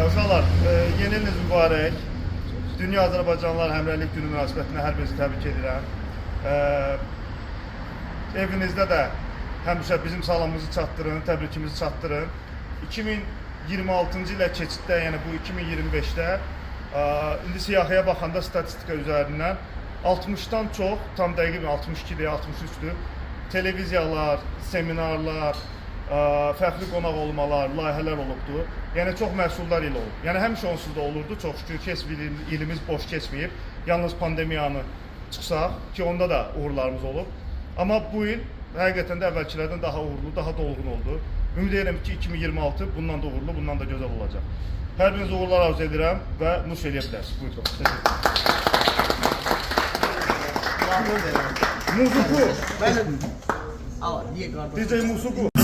Uşaqlar, yeni iliniz mübarək. Dünya Azərbaycanlılar Həmrəylik Günü münasibətində hər birinizi təbrik edirəm. Evinizdə də həmişə bizim salamımızı çatdırın, təbrikimizi çatdırın. 2026-cı ilə keçiddə, yəni bu 2025-də indi siyahıya baxanda statistika üzərindən 60-dan çox, tam dəqiq 62-dir, 63-dür, televiziyalar, seminarlar, fəxri qonaq olmalar, layihələr olubdur. Yəni çox məhsullar ilə olub. Yəni həmişə onsuz da olurdu. Çox şükür ki, heç bir ilimiz boş keçməyib. Yalnız pandemiyanı çıxsaq ki, onda da uğurlarımız olub. Amma bu il həqiqətən də əvvəlkilərdən daha uğurlu, daha dolğun oldu. Ümid edirəm ki, 2026 bundan da uğurlu, bundan da gözəl olacaq. Hər biriniz uğurlar arzu edirəm və nuş eləyə bilərsiniz. Buyurun. Muzuku. DJ DJ Muzuku.